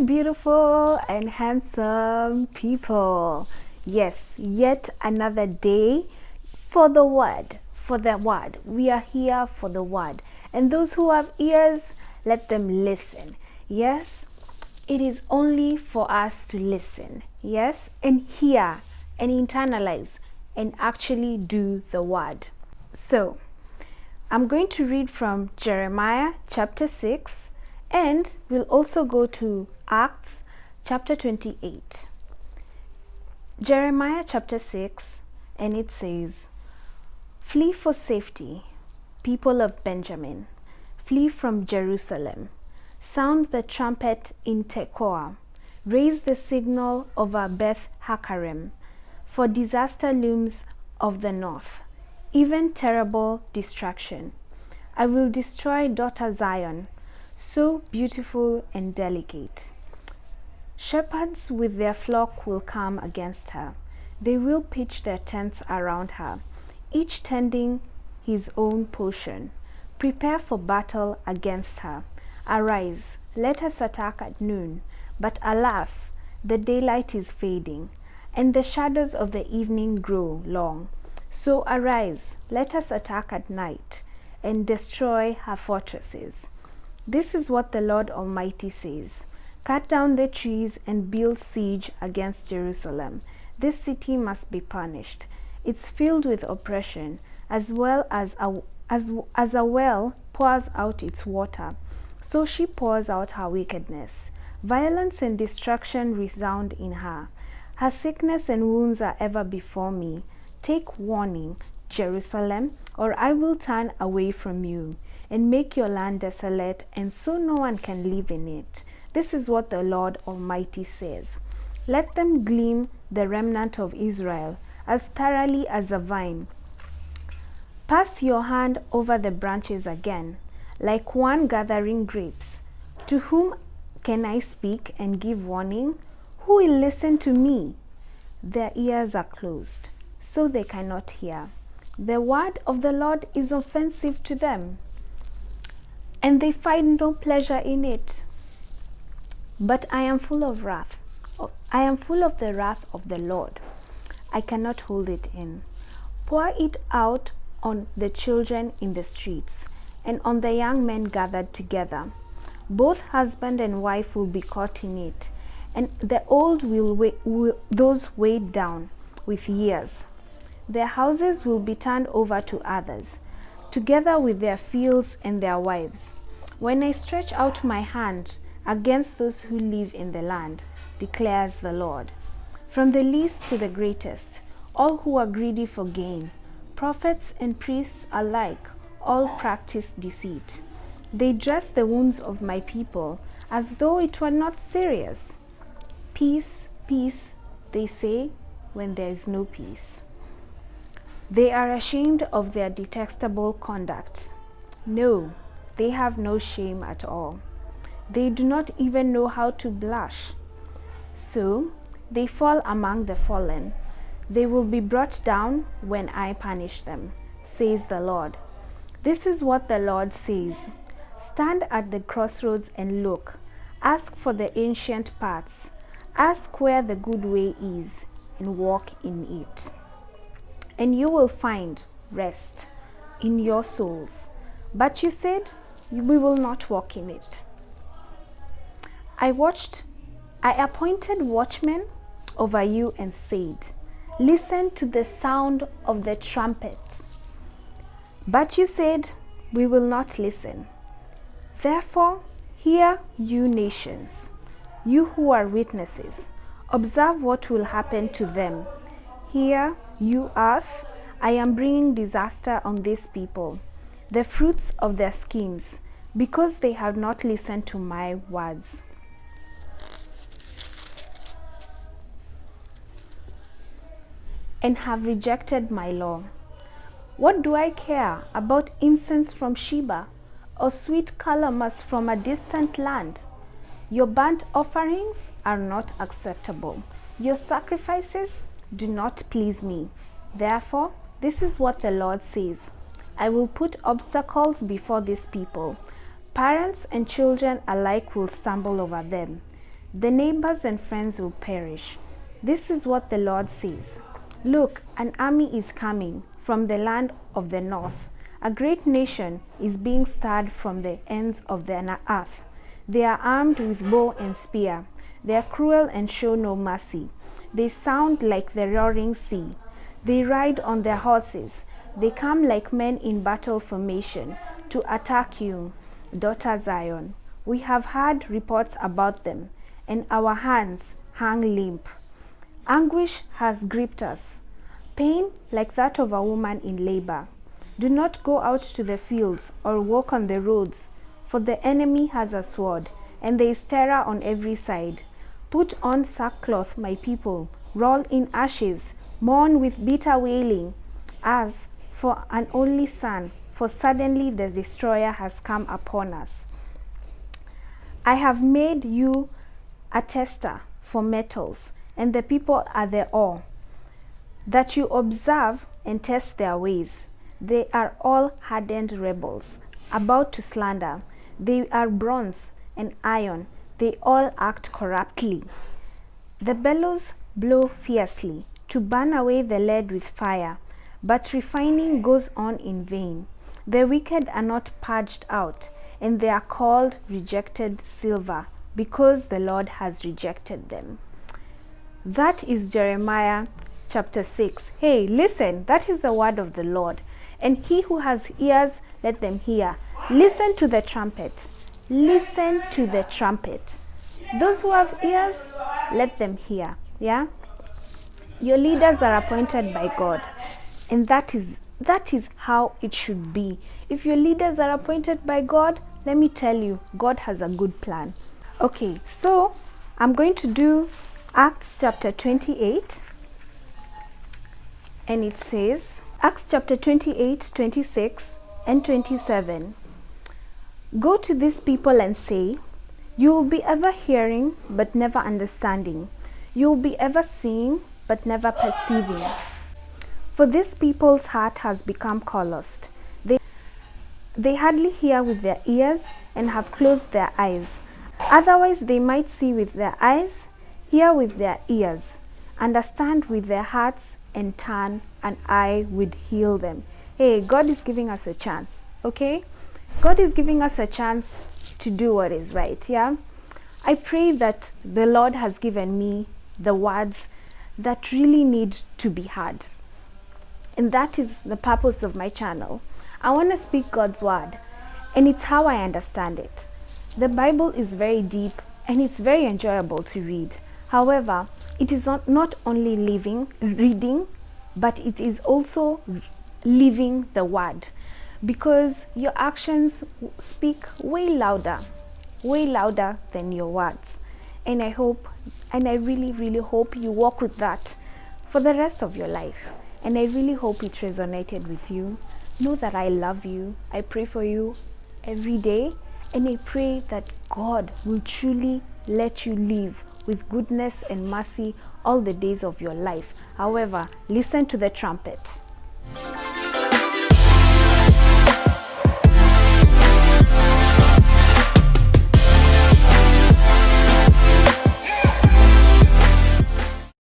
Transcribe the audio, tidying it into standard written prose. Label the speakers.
Speaker 1: beautiful and handsome people. Yes, yet another day for the word. For the word. We are here for the word. And those who have ears, let them listen. Yes, it is only for us to listen. Yes, and hear and internalize and actually do the word. So, I'm going to read from Jeremiah chapter 6, and we'll also go to Acts chapter 28. Jeremiah chapter 6, and it says, "Flee for safety, people of Benjamin. Flee from Jerusalem. Sound the trumpet in Tekoa. Raise the signal over Beth Hakerem. For disaster looms of the north, even terrible destruction. I will destroy daughter Zion, so beautiful and delicate. Shepherds with their flock will come against her. They will pitch their tents around her, each tending his own portion. Prepare for battle against her. Arise, let us attack at noon. But alas, the daylight is fading, and the shadows of the evening grow long. So arise, let us attack at night, and destroy her fortresses." This is what the Lord Almighty says. "Cut down the trees and build siege against Jerusalem. This city must be punished. It's filled with oppression, as a well pours out its water. So she pours out her wickedness. Violence and destruction resound in her. Her sickness and wounds are ever before me. Take warning, Jerusalem, or I will turn away from you and make your land desolate, and so no one can live in it. This is what the Lord Almighty says. Let them glean, the remnant of Israel, as thoroughly as a vine. Pass your hand over the branches again, like one gathering grapes. To whom can I speak and give warning? Who will listen to me? Their ears are closed, so they cannot hear. The word of the Lord is offensive to them, and they find no pleasure in it. But I am full of wrath. I am full of the wrath of the Lord. I cannot hold it in. Pour it out on the children in the streets, and on the young men gathered together. Both husband and wife will be caught in it, and the old those weighed down with years. Their houses will be turned over to others, together with their fields and their wives. When I stretch out my hand against those who live in the land, declares the Lord. From the least to the greatest, all who are greedy for gain, prophets and priests alike, all practice deceit. They dress the wounds of my people as though it were not serious. Peace, peace, they say, when there is no peace. They are ashamed of their detestable conduct. No, they have no shame at all. They do not even know how to blush. So they fall among the fallen. They will be brought down when I punish them, says the Lord. This is what the Lord says. Stand at the crossroads and look. Ask for the ancient paths. Ask where the good way is, and walk in it. And you will find rest in your souls. But you said, we will not walk in it. I appointed watchmen over you and said, listen to the sound of the trumpet. But you said, we will not listen. Therefore, hear, you nations, you who are witnesses. Observe what will happen to them. Hear, you earth, I am bringing disaster on these people, the fruits of their schemes, because they have not listened to my words. And have rejected my law. What do I care about incense from Sheba, or sweet calamus from a distant land? Your burnt offerings are not acceptable. Your sacrifices do not please me. Therefore, this is what the Lord says. I will put obstacles before these people. Parents and children alike will stumble over them. The neighbors and friends will perish. This is what the Lord says. Look, an army is coming from the land of the north. A great nation is being stirred from the ends of the earth. They are armed with bow and spear. They are cruel and show no mercy. They sound like the roaring sea. They ride on their horses. They come like men in battle formation to attack you, daughter Zion. We have heard reports about them, and our hands hang limp. Anguish has gripped us, pain like that of a woman in labor. Do not go out to the fields or walk on the roads, for the enemy has a sword, and there is terror on every side. Put on sackcloth, my people, roll in ashes, mourn with bitter wailing, as for an only son, for suddenly the destroyer has come upon us. I have made you a tester for metals, and the people are the ore, that you observe and test their ways. They are all hardened rebels, about to slander. They are bronze and iron. They all act corruptly. The bellows blow fiercely to burn away the lead with fire, but refining goes on in vain. The wicked are not purged out, and they are called rejected silver, because the Lord has rejected them. That is Jeremiah chapter 6. Hey, listen, that is the word of the Lord. And he who has ears, let them hear. Listen to the trumpet. Listen to the trumpet. Those who have ears, let them hear. Yeah? Your leaders are appointed by God. And that is how it should be. If your leaders are appointed by God, let me tell you, God has a good plan. Okay, so I'm going to do Acts chapter 28, and it says, Acts chapter 28, 26 and 27. Go to these people and say, you will be ever hearing but never understanding. You will be ever seeing but never perceiving. For this people's heart has become calloused. They hardly hear with their ears and have closed their eyes. Otherwise they might see with their eyes, hear with their ears, understand with their hearts, and turn, and I would heal them. Hey, God is giving us a chance, okay? God is giving us a chance to do what is right, yeah? I pray that the Lord has given me the words that really need to be heard. And that is the purpose of my channel. I want to speak God's word, and it's how I understand it. The Bible is very deep, and it's very enjoyable to read. However, it is not only reading, but it is also living the word, because your actions speak way louder than your words. And I hope, and I really, really hope you walk with that for the rest of your life. And I really hope it resonated with you. Know that I love you. I pray for you every day, and I pray that God will truly let you live with goodness and mercy all the days of your life. However, listen to the trumpet.